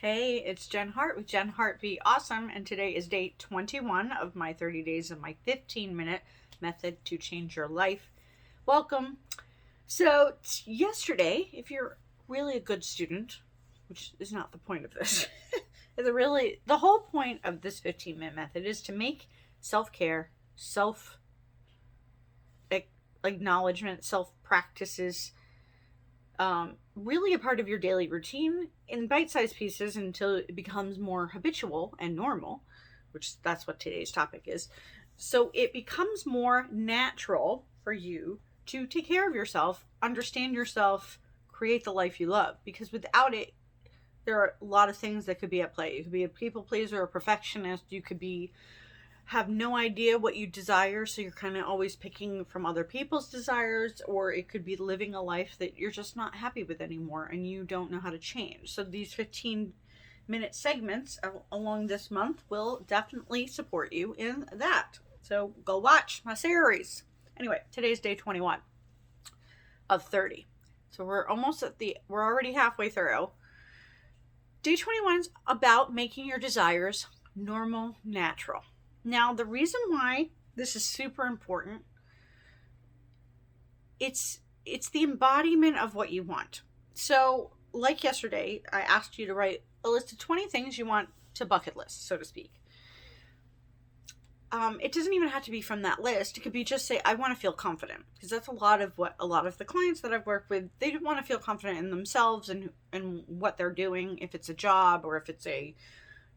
Hey, it's Jen Hart with Jen Hart Be Awesome, and today is day 21 of my 30 days of my 15-minute method to change your life. Welcome. So, yesterday, if you're really a good student, which is not the point of this, the whole point of this 15-minute method is to make self-care, self-acknowledgement, self-practices, really a part of your daily routine in bite-sized pieces until it becomes more habitual and normal, which that's what today's topic is. So it becomes more natural for you to take care of yourself, understand yourself, create the life you love. Because without it, there are a lot of things that could be at play. You could be a people pleaser, a perfectionist. You could have no idea what you desire, so you're kind of always picking from other people's desires, or it could be living a life that you're just not happy with anymore and you don't know how to change. So these 15-minute segments along this month will definitely support you in that. So go watch my series. Anyway, today's day 21 of 30. So we're already halfway through. Day 21 is about making your desires normal, natural. Now, the reason why this is super important, it's the embodiment of what you want. So, like yesterday, I asked you to write a list of 20 things you want to bucket list, so to speak. It doesn't even have to be from that list. It could be just say, I want to feel confident. Because that's a lot of the clients that I've worked with, they want to feel confident in themselves and what they're doing, if it's a job or if it's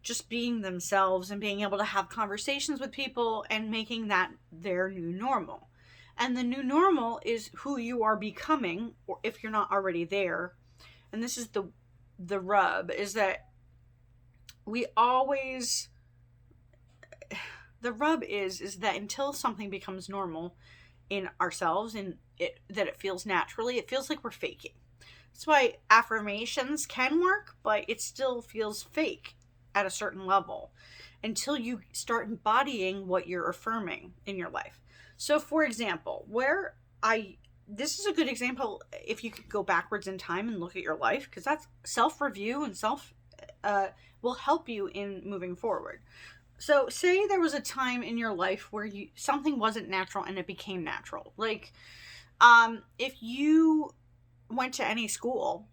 just being themselves and being able to have conversations with people and making that their new normal. And the new normal is who you are becoming, or if you're not already there. And this is the rub, is that the rub is that until something becomes normal in ourselves and that it feels naturally, it feels like we're faking. That's why affirmations can work, but it still feels fake at a certain level until you start embodying what you're affirming in your life. So for example, this is a good example if you could go backwards in time and look at your life, because that's self-review and will help you in moving forward. So say there was a time in your life where something wasn't natural and it became natural. Like if you went to any school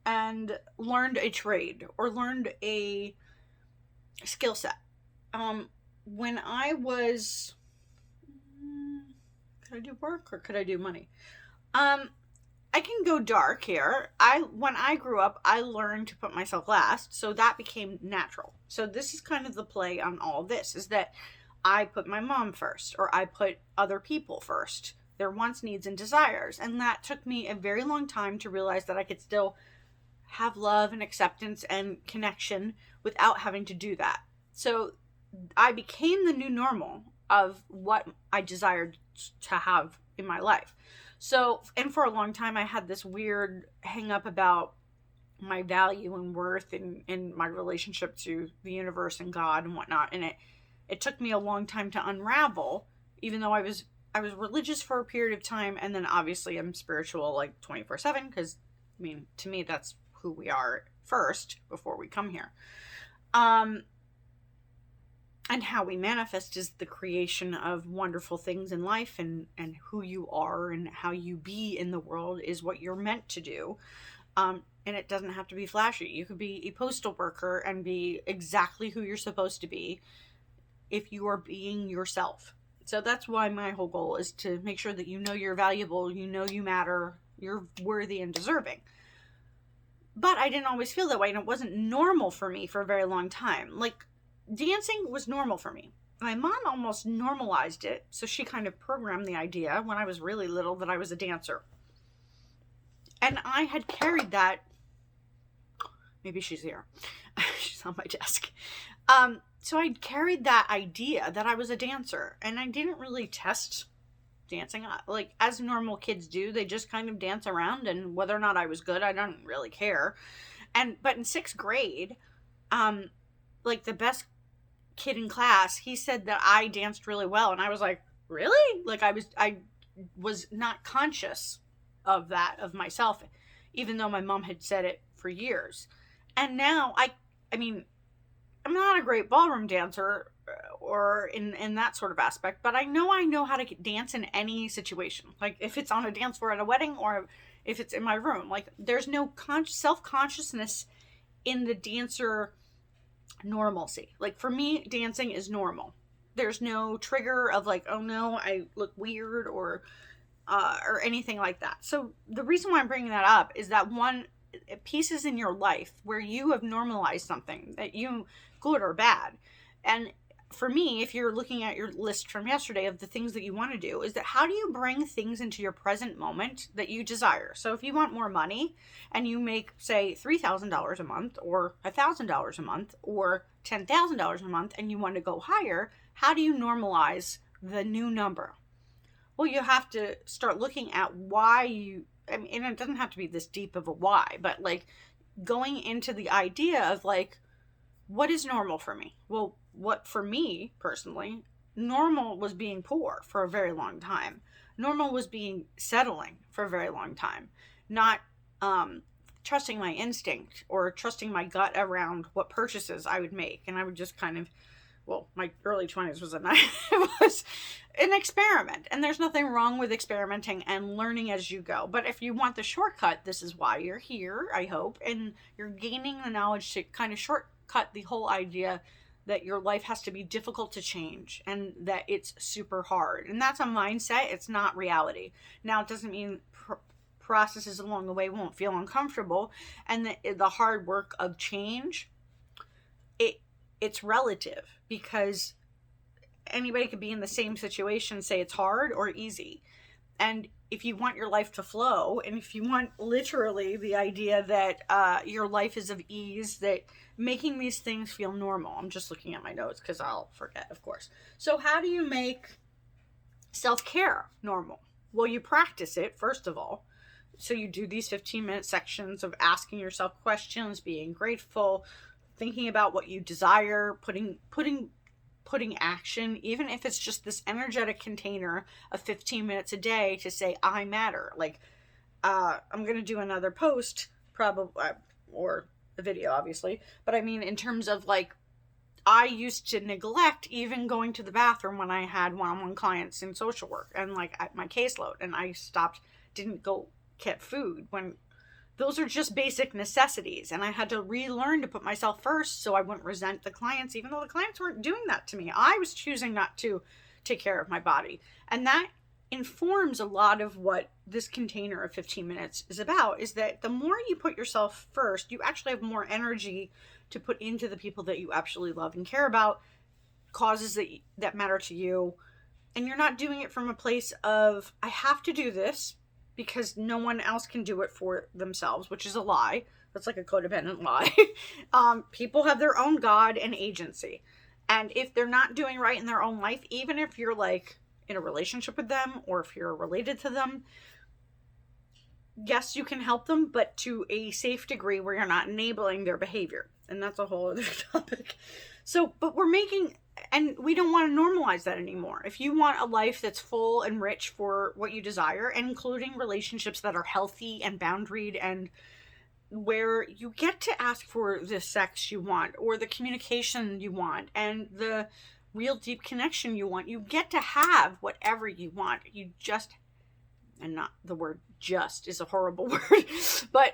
and learned a trade or learned a skill set. When I was, could I do work or could I do money? I can go dark here. When I grew up, I learned to put myself last, so that became natural. So this is kind of the play on all this, is that I put my mom first, or I put other people first, their wants, needs, and desires. And that took me a very long time to realize that I could still have love and acceptance and connection without having to do that. So I became the new normal of what I desired to have in my life. So, and for a long time I had this weird hang up about my value and worth and my relationship to the universe and God and whatnot. And it took me a long time to unravel, even though I was religious for a period of time, and then obviously I'm spiritual like 24/7, because to me that's who we are first before we come here. And how we manifest is the creation of wonderful things in life, and who you are and how you be in the world is what you're meant to do. And it doesn't have to be flashy. You could be a postal worker and be exactly who you're supposed to be if you are being yourself. So that's why my whole goal is to make sure that you know you're valuable, you know you matter, you're worthy and deserving. But I didn't always feel that way, and it wasn't normal for me for a very long time. Like, dancing was normal for me. My mom almost normalized it, so she kind of programmed the idea when I was really little that I was a dancer. And I had carried that. Maybe she's here. She's on my desk. So I'd carried that idea that I was a dancer, and I didn't really test dancing. Like, as normal kids do, they just kind of dance around, and whether or not I was good, I don't really care. But in 6th grade, like the best kid in class, he said that I danced really well, and I was like, really? Like I was not conscious of that, of myself, even though my mom had said it for years. And now I mean, I'm not a great ballroom dancer or in that sort of aspect, but I know how to dance in any situation. Like if it's on a dance floor at a wedding or if it's in my room, like there's no self-consciousness in the dancer normalcy. Like for me, dancing is normal. There's no trigger of like, oh no, I look weird or anything like that. So the reason why I'm bringing that up is that one, pieces in your life where you have normalized something that you, good or bad. And for me, if you're looking at your list from yesterday of the things that you want to do, is that how do you bring things into your present moment that you desire? So if you want more money and you make, say, $3,000 a month or $1,000 a month or $10,000 a month and you want to go higher, how do you normalize the new number? Well, you have to start looking at why you, I mean, and it doesn't have to be this deep of a why, but like going into the idea of like, what is normal for me? Well, what for me personally, normal was being poor for a very long time. Normal was being settling for a very long time, not trusting my instinct or trusting my gut around what purchases I would make. And I would just kind of, well, my early 20s was was an experiment, and there's nothing wrong with experimenting and learning as you go. But if you want the shortcut, this is why you're here, I hope, and you're gaining the knowledge to kind of shortcut the whole idea that your life has to be difficult to change and that it's super hard. And that's a mindset, it's not reality. Now, it doesn't mean processes along the way won't feel uncomfortable, and the hard work of change, it's relative, because anybody could be in the same situation, say it's hard or easy. And if you want your life to flow, and if you want literally the idea that your life is of ease, that making these things feel normal. I'm just looking at my notes because I'll forget, of course. So how do you make self-care normal? Well, you practice it, first of all. So you do these 15-minute sections of asking yourself questions, being grateful, thinking about what you desire, putting action, even if it's just this energetic container of 15 minutes a day to say, I matter. Like, I'm going to do another post, probably, or a video, obviously. But I mean, in terms of like, I used to neglect even going to the bathroom when I had one-on-one clients in social work and like at my caseload. And I didn't go get food when those are just basic necessities. And I had to relearn to put myself first so I wouldn't resent the clients, even though the clients weren't doing that to me. I was choosing not to take care of my body. And that informs a lot of what this container of 15 minutes is about, is that the more you put yourself first, you actually have more energy to put into the people that you actually love and care about, causes that matter to you. And you're not doing it from a place of, I have to do this because no one else can do it for themselves, which is a lie. That's like a codependent lie. People have their own God and agency. And if they're not doing right in their own life, even if you're like in a relationship with them or if you're related to them, yes, you can help them, but to a safe degree where you're not enabling their behavior. And that's a whole other topic. So, but and we don't want to normalize that anymore. If you want a life that's full and rich for what you desire, including relationships that are healthy and boundaried and where you get to ask for the sex you want or the communication you want and the real deep connection you want, you get to have whatever you want. You just, and not the word just is a horrible word, but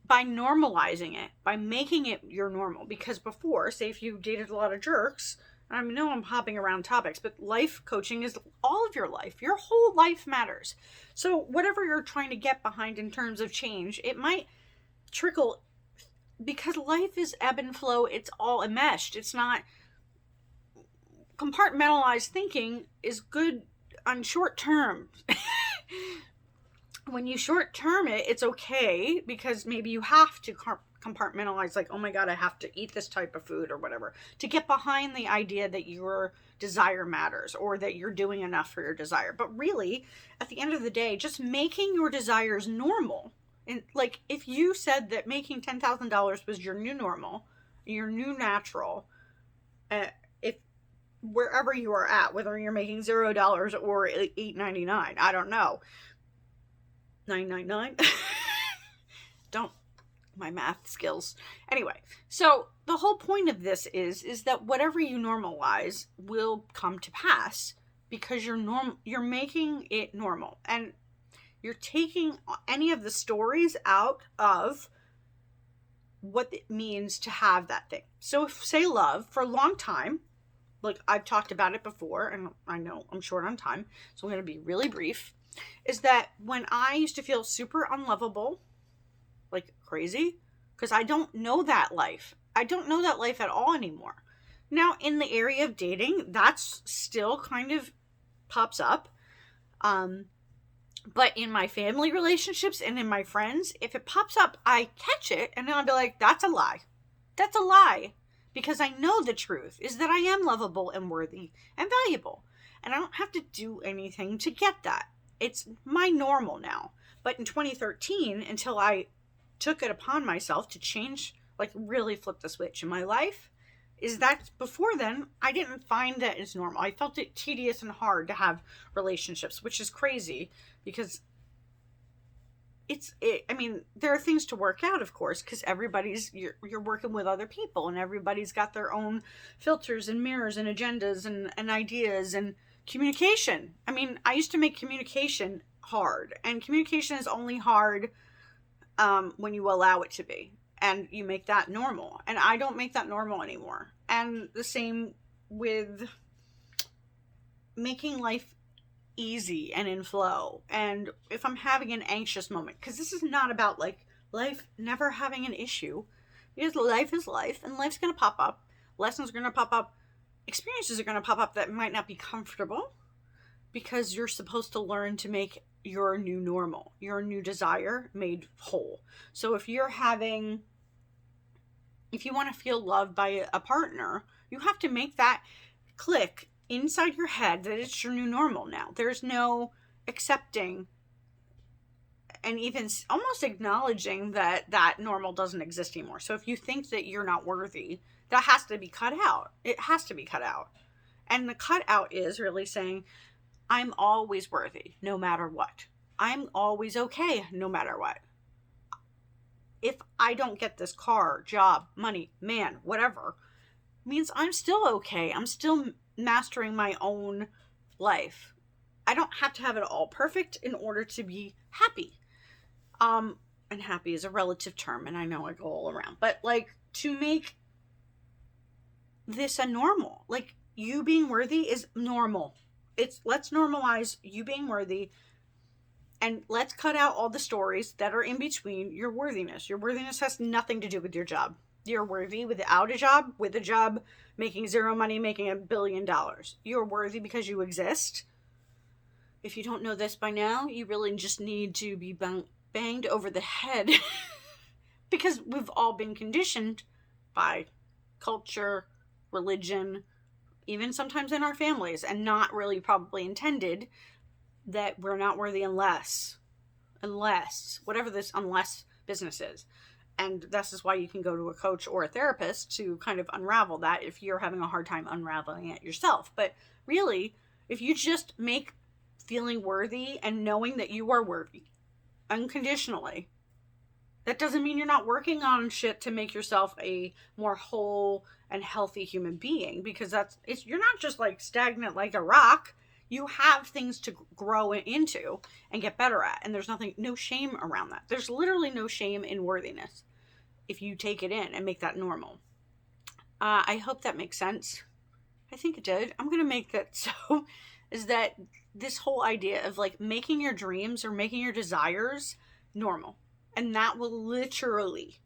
by normalizing it, by making it your normal, because before, say if you dated a lot of jerks, I know I'm hopping around topics, but life coaching is all of your life. Your whole life matters. So whatever you're trying to get behind in terms of change, it might trickle, because life is ebb and flow. It's all enmeshed. It's not compartmentalized. Thinking is good on short term. When you short term it, it's okay because maybe you have to compartmentalize, like, oh my God, I have to eat this type of food or whatever, to get behind the idea that your desire matters or that you're doing enough for your desire. But really, at the end of the day, just making your desires normal. And like, if you said that making $10,000 was your new normal, your new natural, if wherever you are at, whether you're making $0 or $8.99, I don't know, $9.99. Don't my math skills. Anyway, so the whole point of this is that whatever you normalize will come to pass because you're making it normal, and you're taking any of the stories out of what it means to have that thing. So if, say, love, for a long time, like I've talked about it before, and I know I'm short on time, so I'm going to be really brief, is that when I used to feel super unlovable, like crazy, because I don't know that life. I don't know that life at all anymore. Now, in the area of dating, that's still kind of pops up. But in my family relationships and in my friends, if it pops up, I catch it and then I'll be like, that's a lie. That's a lie. Because I know the truth is that I am lovable and worthy and valuable. And I don't have to do anything to get that. It's my normal now. But in 2013, until I took it upon myself to change, like really flip the switch in my life, is that before then, I didn't find that as normal. I felt it tedious and hard to have relationships, which is crazy because I mean, there are things to work out, of course, because you're working with other people and everybody's got their own filters and mirrors and agendas and ideas and communication. I mean, I used to make communication hard, and communication is only hard when you allow it to be. And you make that normal. And I don't make that normal anymore. And the same with making life easy and in flow. And if I'm having an anxious moment, because this is not about like life never having an issue, because life is life and life's going to pop up. Lessons are going to pop up. Experiences are going to pop up that might not be comfortable, because you're supposed to learn to make your new normal, your new desire made whole. So if you want to feel loved by a partner, you have to make that click inside your head that it's your new normal now. There's no accepting and even almost acknowledging that normal doesn't exist anymore. So if you think that you're not worthy, that has to be cut out. It has to be cut out. And the cut out is really saying, I'm always worthy, no matter what. I'm always okay, no matter what. If I don't get this car, job, money, man, whatever, means I'm still okay. I'm still mastering my own life. I don't have to have it all perfect in order to be happy. And happy is a relative term, and I know I go all around. But like, to make this a normal, like you being worthy is normal. Let's normalize you being worthy, and let's cut out all the stories that are in between your worthiness. Your worthiness has nothing to do with your job. You're worthy without a job, with a job, making zero money, making $1 billion. You're worthy because you exist. If you don't know this by now, you really just need to be banged over the head because we've all been conditioned by culture, religion, even sometimes in our families, and not really probably intended, that we're not worthy unless whatever this unless business is. And this is why you can go to a coach or a therapist to kind of unravel that if you're having a hard time unraveling it yourself. But really, if you just make feeling worthy and knowing that you are worthy unconditionally, that doesn't mean you're not working on shit to make yourself a more whole and healthy human being, because you're not just like stagnant like a rock. You have things to grow into and get better at, and there's no shame around that. There's literally no shame in worthiness if you take it in and make that normal. I hope that makes sense. I think it did. I'm going to make that so, is that this whole idea of like making your dreams or making your desires normal. And that will literally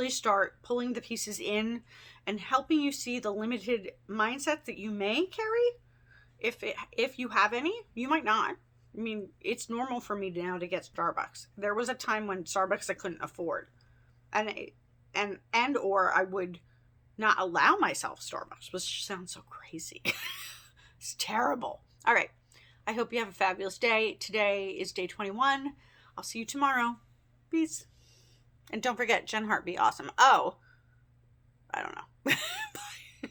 start pulling the pieces in and helping you see the limited mindset that you may carry. If you have any, you might not. I mean, it's normal for me now to get Starbucks. There was a time when Starbucks I couldn't afford. Or I would not allow myself Starbucks, which sounds so crazy. It's terrible. All right. I hope you have a fabulous day. Today is day 21. I'll see you tomorrow. Peace. And don't forget, Jen Hart, be awesome. Oh, I don't know.